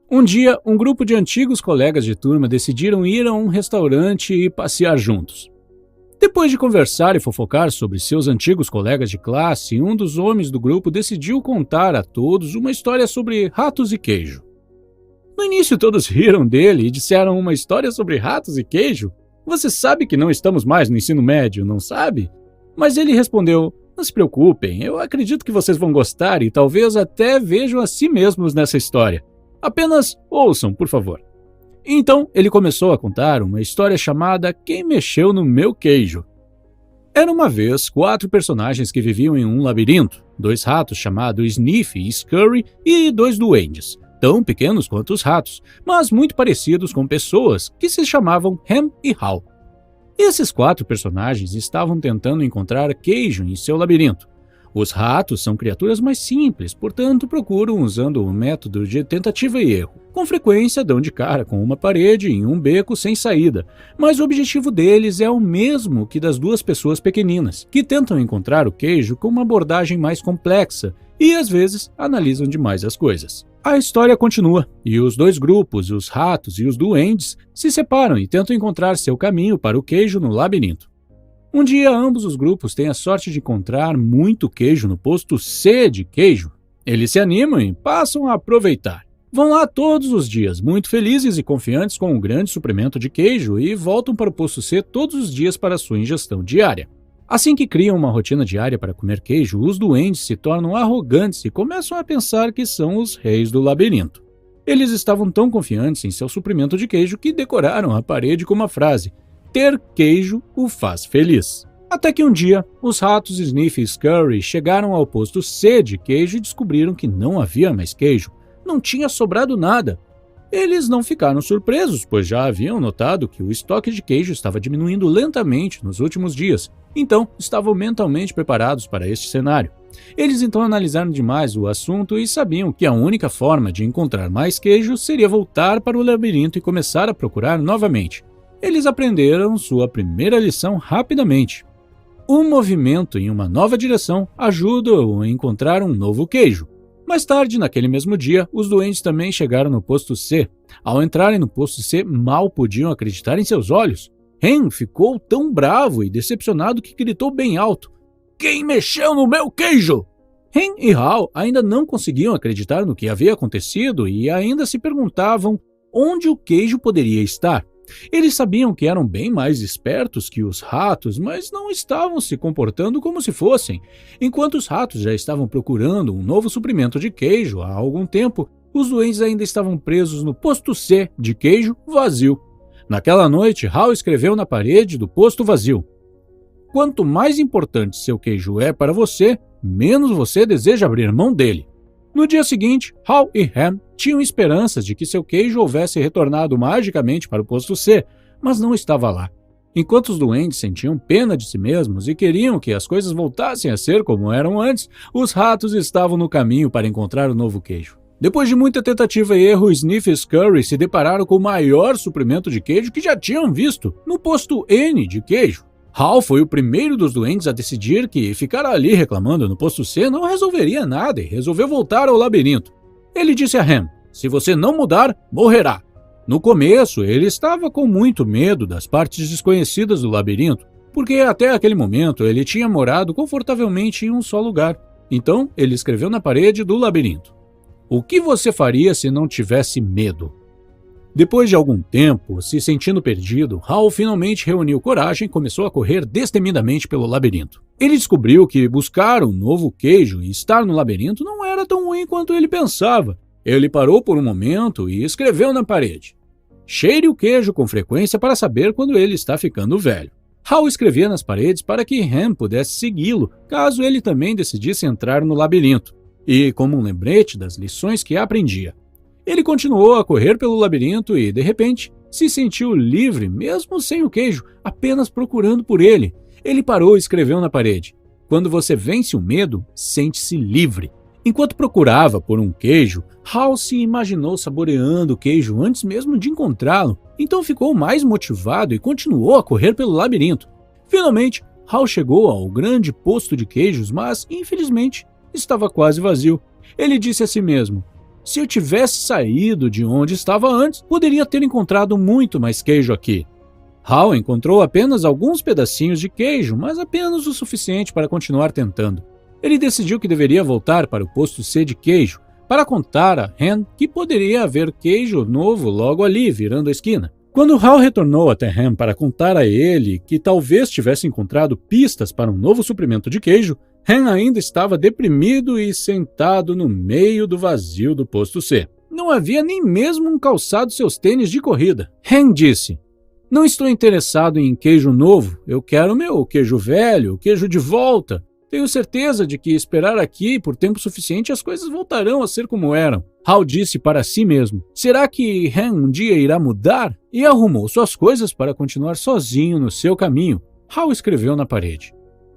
Um dia, um grupo de antigos colegas de turma decidiram ir a um restaurante e passear juntos. Depois de conversar e fofocar sobre seus antigos colegas de classe, um dos homens do grupo decidiu contar a todos uma história sobre ratos e queijo. No início todos riram dele e disseram: uma história sobre ratos e queijo? Você sabe que não estamos mais no ensino médio, não sabe? Mas ele respondeu: não se preocupem, eu acredito que vocês vão gostar e talvez até vejam a si mesmos nessa história. Apenas ouçam, por favor. Então ele começou a contar uma história chamada Quem Mexeu no Meu Queijo. Era uma vez 4 personagens que viviam em um labirinto, 2 ratos chamados Sniff e Scurry e 2 duendes, tão pequenos quanto os ratos, mas muito parecidos com pessoas, que se chamavam Ham e Hal. Esses 4 personagens estavam tentando encontrar queijo em seu labirinto. Os ratos são criaturas mais simples, portanto procuram usando o método de tentativa e erro. Com frequência dão de cara com uma parede em um beco sem saída, mas o objetivo deles é o mesmo que das 2 pessoas pequeninas, que tentam encontrar o queijo com uma abordagem mais complexa e às vezes analisam demais as coisas. A história continua, e os 2 grupos, os ratos e os duendes, se separam e tentam encontrar seu caminho para o queijo no labirinto. Um dia, ambos os grupos têm a sorte de encontrar muito queijo no posto C de queijo. Eles se animam e passam a aproveitar. Vão lá todos os dias, muito felizes e confiantes com um grande suprimento de queijo, e voltam para o posto C todos os dias para sua ingestão diária. Assim que criam uma rotina diária para comer queijo, os duendes se tornam arrogantes e começam a pensar que são os reis do labirinto. Eles estavam tão confiantes em seu suprimento de queijo que decoraram a parede com uma frase: ter queijo o faz feliz. Até que um dia, os ratos Sniff e Scurry chegaram ao posto C de queijo e descobriram que não havia mais queijo. Não tinha sobrado nada. Eles não ficaram surpresos, pois já haviam notado que o estoque de queijo estava diminuindo lentamente nos últimos dias. Então, estavam mentalmente preparados para este cenário. Eles então analisaram demais o assunto e sabiam que a única forma de encontrar mais queijo seria voltar para o labirinto e começar a procurar novamente. Eles aprenderam sua primeira lição rapidamente. Um movimento em uma nova direção ajuda-o a encontrar um novo queijo. Mais tarde, naquele mesmo dia, os duendes também chegaram no posto C. Ao entrarem no posto C, mal podiam acreditar em seus olhos. Hen ficou tão bravo e decepcionado que gritou bem alto: quem mexeu no meu queijo? Hen e Hal ainda não conseguiam acreditar no que havia acontecido e ainda se perguntavam onde o queijo poderia estar. Eles sabiam que eram bem mais espertos que os ratos, mas não estavam se comportando como se fossem. Enquanto os ratos já estavam procurando um novo suprimento de queijo há algum tempo, os duendes ainda estavam presos no posto C de queijo vazio. Naquela noite, Hal escreveu na parede do posto vazio: quanto mais importante seu queijo é para você, menos você deseja abrir mão dele. No dia seguinte, Hal e Ham tinham esperanças de que seu queijo houvesse retornado magicamente para o posto C, mas não estava lá. Enquanto os duendes sentiam pena de si mesmos e queriam que as coisas voltassem a ser como eram antes, os ratos estavam no caminho para encontrar o novo queijo. Depois de muita tentativa e erro, Sniff e Scurry se depararam com o maior suprimento de queijo que já tinham visto, no posto N de queijo. Hal foi o primeiro dos duendes a decidir que ficar ali reclamando no posto C não resolveria nada e resolveu voltar ao labirinto. Ele disse a Ham: se você não mudar, morrerá. No começo, ele estava com muito medo das partes desconhecidas do labirinto, porque até aquele momento ele tinha morado confortavelmente em um só lugar. Então, ele escreveu na parede do labirinto: o que você faria se não tivesse medo? Depois de algum tempo, se sentindo perdido, Hal finalmente reuniu coragem e começou a correr destemidamente pelo labirinto. Ele descobriu que buscar um novo queijo e estar no labirinto não era tão ruim quanto ele pensava. Ele parou por um momento e escreveu na parede: cheire o queijo com frequência para saber quando ele está ficando velho. Hal escrevia nas paredes para que Ham pudesse segui-lo, caso ele também decidisse entrar no labirinto, e como um lembrete das lições que aprendia. Ele continuou a correr pelo labirinto e, de repente, se sentiu livre, mesmo sem o queijo, apenas procurando por ele. Ele parou e escreveu na parede: quando você vence o medo, sente-se livre. Enquanto procurava por um queijo, Hal se imaginou saboreando o queijo antes mesmo de encontrá-lo, então ficou mais motivado e continuou a correr pelo labirinto. Finalmente, Hal chegou ao grande posto de queijos, mas, infelizmente, estava quase vazio. Ele disse a si mesmo: Se eu tivesse saído de onde estava antes, poderia ter encontrado muito mais queijo aqui. Hal encontrou apenas alguns pedacinhos de queijo, mas apenas o suficiente para continuar tentando. Ele decidiu que deveria voltar para o posto C de queijo, para contar a Hen que poderia haver queijo novo logo ali, virando a esquina. Quando Hal retornou até Hen para contar a ele que talvez tivesse encontrado pistas para um novo suprimento de queijo, Hen ainda estava deprimido e sentado no meio do vazio do posto C. Não havia nem mesmo um calçado seus tênis de corrida. Hen disse: "Não estou interessado em queijo novo, eu quero meu queijo velho, queijo de volta. Tenho certeza de que esperar aqui por tempo suficiente as coisas voltarão a ser como eram." Hal disse para si mesmo: será que Hen um dia irá mudar? E arrumou suas coisas para continuar sozinho no seu caminho. Hal escreveu na parede: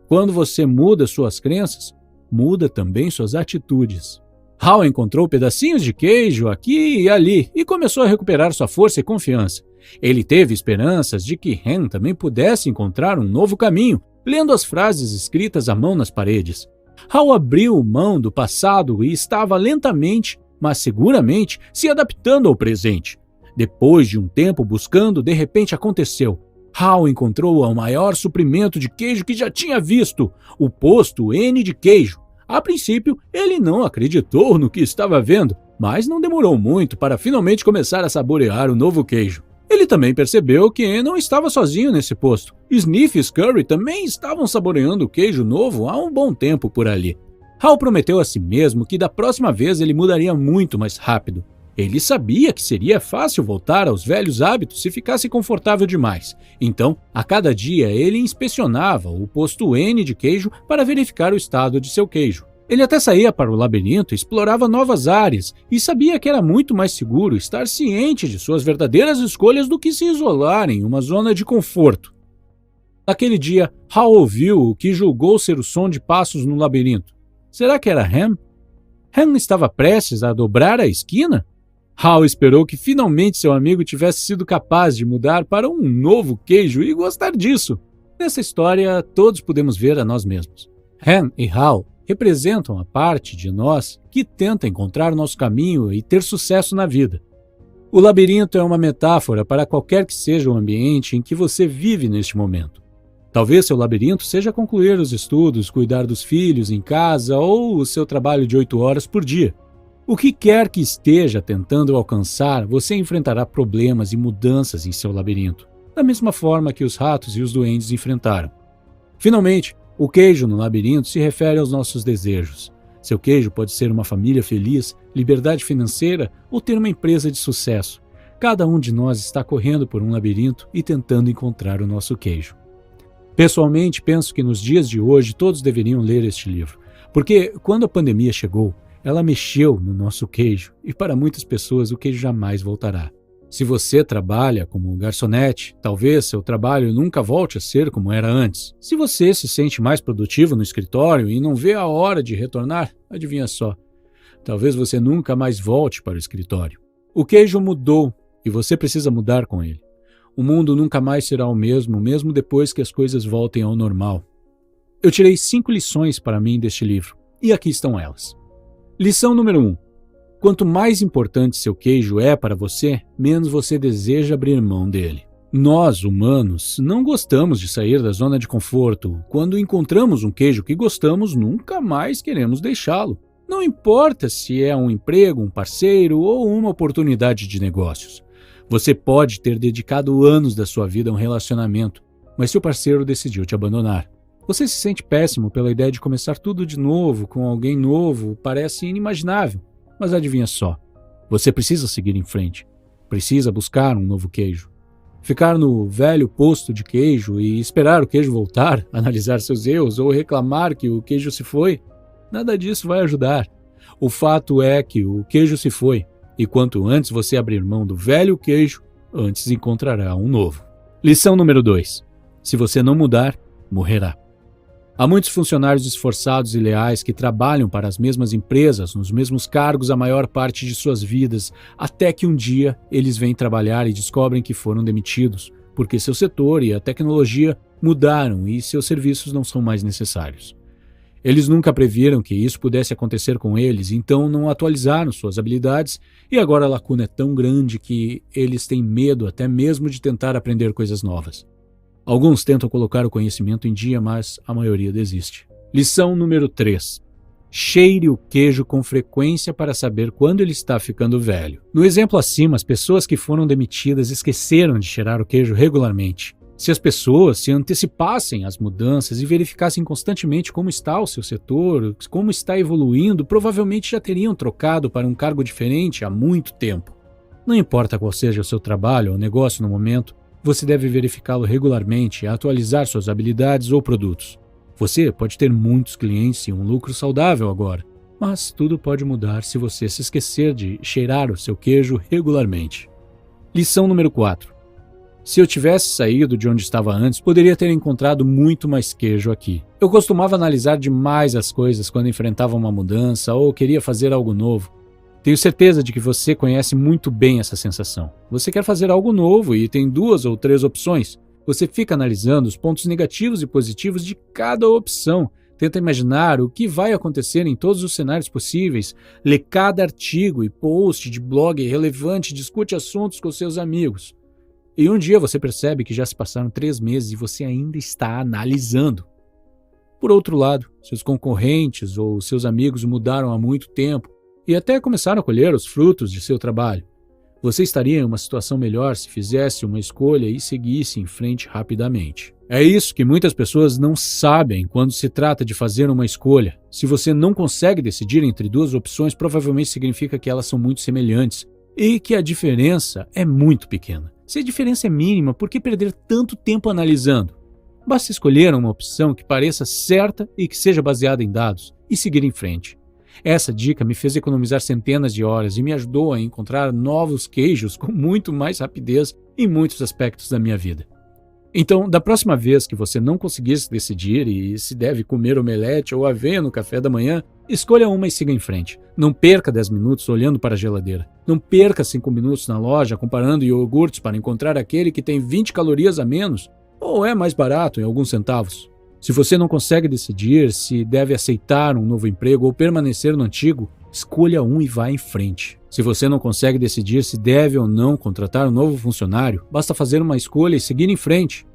quando você muda suas crenças, muda também suas atitudes. Hal encontrou pedacinhos de queijo aqui e ali e começou a recuperar sua força e confiança. Ele teve esperanças de que Hen também pudesse encontrar um novo caminho, lendo as frases escritas à mão nas paredes. Hal abriu mão do passado e estava lentamente, mas seguramente, se adaptando ao presente. Depois de um tempo buscando, de repente aconteceu. Hal encontrou o maior suprimento de queijo que já tinha visto, o posto N de queijo. A princípio, ele não acreditou no que estava vendo, mas não demorou muito para finalmente começar a saborear o novo queijo. Ele também percebeu que não estava sozinho nesse posto. Sniff e Scurry também estavam saboreando o queijo novo há um bom tempo por ali. Hal prometeu a si mesmo que da próxima vez ele mudaria muito mais rápido. Ele sabia que seria fácil voltar aos velhos hábitos se ficasse confortável demais. Então, a cada dia, ele inspecionava o posto N de queijo para verificar o estado de seu queijo. Ele até saía para o labirinto, explorava novas áreas e sabia que era muito mais seguro estar ciente de suas verdadeiras escolhas do que se isolar em uma zona de conforto. Naquele dia, Hal ouviu o que julgou ser o som de passos no labirinto. Será que era Hen? Hen estava prestes a dobrar a esquina? Hal esperou que finalmente seu amigo tivesse sido capaz de mudar para um novo queijo e gostar disso. Nessa história, todos podemos ver a nós mesmos. Hen e Hal representam a parte de nós que tenta encontrar nosso caminho e ter sucesso na vida. O labirinto é uma metáfora para qualquer que seja o ambiente em que você vive neste momento. Talvez seu labirinto seja concluir os estudos, cuidar dos filhos em casa ou o seu trabalho de 8 horas por dia. O que quer que esteja tentando alcançar, você enfrentará problemas e mudanças em seu labirinto, da mesma forma que os ratos e os duendes enfrentaram. Finalmente, o queijo no labirinto se refere aos nossos desejos. Seu queijo pode ser uma família feliz, liberdade financeira ou ter uma empresa de sucesso. Cada um de nós está correndo por um labirinto e tentando encontrar o nosso queijo. Pessoalmente, penso que nos dias de hoje todos deveriam ler este livro, porque quando a pandemia chegou, ela mexeu no nosso queijo e para muitas pessoas o queijo jamais voltará. Se você trabalha como garçonete, talvez seu trabalho nunca volte a ser como era antes. Se você se sente mais produtivo no escritório e não vê a hora de retornar, adivinha só, talvez você nunca mais volte para o escritório. O queijo mudou e você precisa mudar com ele. O mundo nunca mais será o mesmo, mesmo depois que as coisas voltem ao normal. Eu tirei 5 lições para mim deste livro, e aqui estão elas. Lição número 1. Quanto mais importante seu queijo é para você, menos você deseja abrir mão dele. Nós, humanos, não gostamos de sair da zona de conforto. Quando encontramos um queijo que gostamos, nunca mais queremos deixá-lo. Não importa se é um emprego, um parceiro ou uma oportunidade de negócios. Você pode ter dedicado anos da sua vida a um relacionamento, mas seu parceiro decidiu te abandonar. Você se sente péssimo pela ideia de começar tudo de novo com alguém novo, parece inimaginável. Mas adivinha só, você precisa seguir em frente, precisa buscar um novo queijo. Ficar no velho posto de queijo e esperar o queijo voltar, analisar seus erros ou reclamar que o queijo se foi, nada disso vai ajudar. O fato é que o queijo se foi, e quanto antes você abrir mão do velho queijo, antes encontrará um novo. Lição número 2. Se você não mudar, morrerá. Há muitos funcionários esforçados e leais que trabalham para as mesmas empresas, nos mesmos cargos a maior parte de suas vidas, até que um dia eles vêm trabalhar e descobrem que foram demitidos, porque seu setor e a tecnologia mudaram e seus serviços não são mais necessários. Eles nunca previram que isso pudesse acontecer com eles, então não atualizaram suas habilidades e agora a lacuna é tão grande que eles têm medo até mesmo de tentar aprender coisas novas. Alguns tentam colocar o conhecimento em dia, mas a maioria desiste. Lição número 3. Cheire o queijo com frequência para saber quando ele está ficando velho. No exemplo acima, as pessoas que foram demitidas esqueceram de cheirar o queijo regularmente. Se as pessoas se antecipassem às mudanças e verificassem constantemente como está o seu setor, como está evoluindo, provavelmente já teriam trocado para um cargo diferente há muito tempo. Não importa qual seja o seu trabalho ou negócio no momento, você deve verificá-lo regularmente e atualizar suas habilidades ou produtos. Você pode ter muitos clientes e um lucro saudável agora, mas tudo pode mudar se você se esquecer de cheirar o seu queijo regularmente. Lição número 4. Se eu tivesse saído de onde estava antes, poderia ter encontrado muito mais queijo aqui. Eu costumava analisar demais as coisas quando enfrentava uma mudança ou queria fazer algo novo. Tenho certeza de que você conhece muito bem essa sensação. Você quer fazer algo novo e tem 2 ou 3 opções. Você fica analisando os pontos negativos e positivos de cada opção. Tenta imaginar o que vai acontecer em todos os cenários possíveis. Lê cada artigo e post de blog relevante, discute assuntos com seus amigos. E um dia você percebe que já se passaram 3 meses e você ainda está analisando. Por outro lado, seus concorrentes ou seus amigos mudaram há muito tempo e até começaram a colher os frutos de seu trabalho. Você estaria em uma situação melhor se fizesse uma escolha e seguisse em frente rapidamente. É isso que muitas pessoas não sabem quando se trata de fazer uma escolha. Se você não consegue decidir entre 2 opções, provavelmente significa que elas são muito semelhantes e que a diferença é muito pequena. Se a diferença é mínima, por que perder tanto tempo analisando? Basta escolher uma opção que pareça certa e que seja baseada em dados e seguir em frente. Essa dica me fez economizar centenas de horas e me ajudou a encontrar novos queijos com muito mais rapidez em muitos aspectos da minha vida. Então, da próxima vez que você não conseguir se decidir e se deve comer omelete ou aveia no café da manhã, escolha uma e siga em frente. Não perca 10 minutos olhando para a geladeira. Não perca 5 minutos na loja comparando iogurtes para encontrar aquele que tem 20 calorias a menos ou é mais barato em alguns centavos. Se você não consegue decidir se deve aceitar um novo emprego ou permanecer no antigo, escolha um e vá em frente. Se você não consegue decidir se deve ou não contratar um novo funcionário, basta fazer uma escolha e seguir em frente.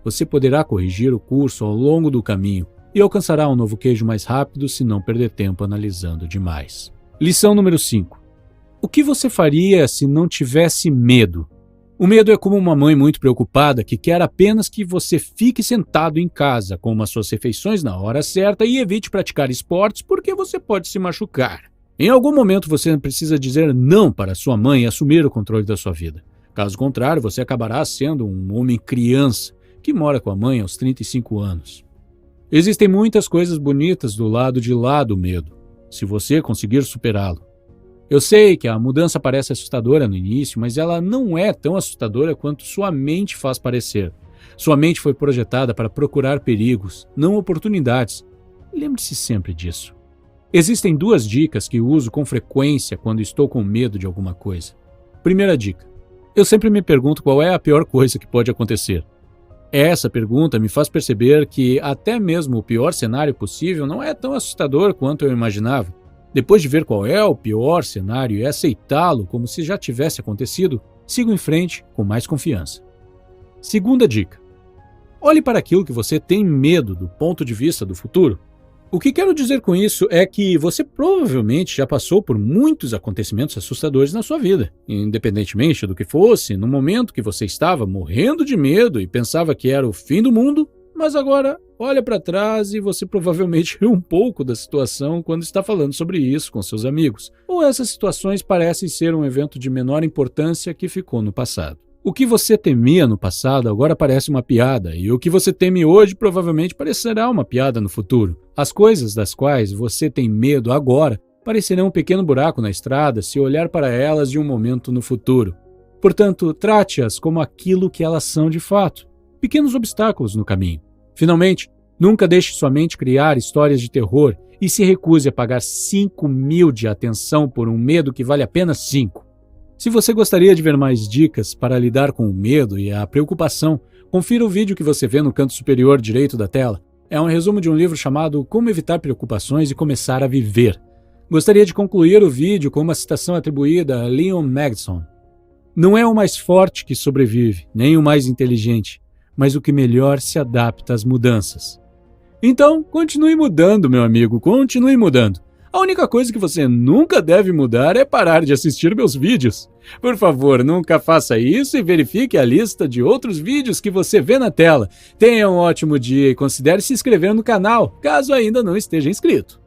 Você poderá corrigir o curso ao longo do caminho e alcançará um novo queijo mais rápido se não perder tempo analisando demais. Lição número 5. O que você faria se não tivesse medo? O medo é como uma mãe muito preocupada que quer apenas que você fique sentado em casa, coma suas refeições na hora certa e evite praticar esportes porque você pode se machucar. Em algum momento você precisa dizer não para sua mãe e assumir o controle da sua vida. Caso contrário, você acabará sendo um homem criança que mora com a mãe aos 35 anos. Existem muitas coisas bonitas do lado de lá do medo, se você conseguir superá-lo. Eu sei que a mudança parece assustadora no início, mas ela não é tão assustadora quanto sua mente faz parecer. Sua mente foi projetada para procurar perigos, não oportunidades. Lembre-se sempre disso. Existem 2 dicas que uso com frequência quando estou com medo de alguma coisa. Primeira dica. Eu sempre me pergunto qual é a pior coisa que pode acontecer. Essa pergunta me faz perceber que até mesmo o pior cenário possível não é tão assustador quanto eu imaginava. Depois de ver qual é o pior cenário e aceitá-lo como se já tivesse acontecido, sigo em frente com mais confiança. Segunda dica. Olhe para aquilo que você tem medo do ponto de vista do futuro. O que quero dizer com isso é que você provavelmente já passou por muitos acontecimentos assustadores na sua vida, independentemente do que fosse, no momento que você estava morrendo de medo e pensava que era o fim do mundo, mas agora olha para trás e você provavelmente riu um pouco da situação quando está falando sobre isso com seus amigos. Ou essas situações parecem ser um evento de menor importância que ficou no passado. O que você temia no passado agora parece uma piada, e o que você teme hoje provavelmente parecerá uma piada no futuro. As coisas das quais você tem medo agora parecerão um pequeno buraco na estrada se olhar para elas de um momento no futuro. Portanto, trate-as como aquilo que elas são de fato. Pequenos obstáculos no caminho. Finalmente, nunca deixe sua mente criar histórias de terror e se recuse a pagar 5.000 de atenção por um medo que vale apenas 5. Se você gostaria de ver mais dicas para lidar com o medo e a preocupação, confira o vídeo que você vê no canto superior direito da tela. é um resumo de um livro chamado Como Evitar Preocupações e Começar a Viver. Gostaria de concluir o vídeo com uma citação atribuída a Leon Magson. Não é o mais forte que sobrevive, nem o mais inteligente, mas o que melhor se adapta às mudanças. Então, continue mudando, meu amigo, continue mudando. A única coisa que você nunca deve mudar é parar de assistir meus vídeos. Por favor, nunca faça isso e verifique a lista de outros vídeos que você vê na tela. Tenha um ótimo dia e considere se inscrever no canal, caso ainda não esteja inscrito.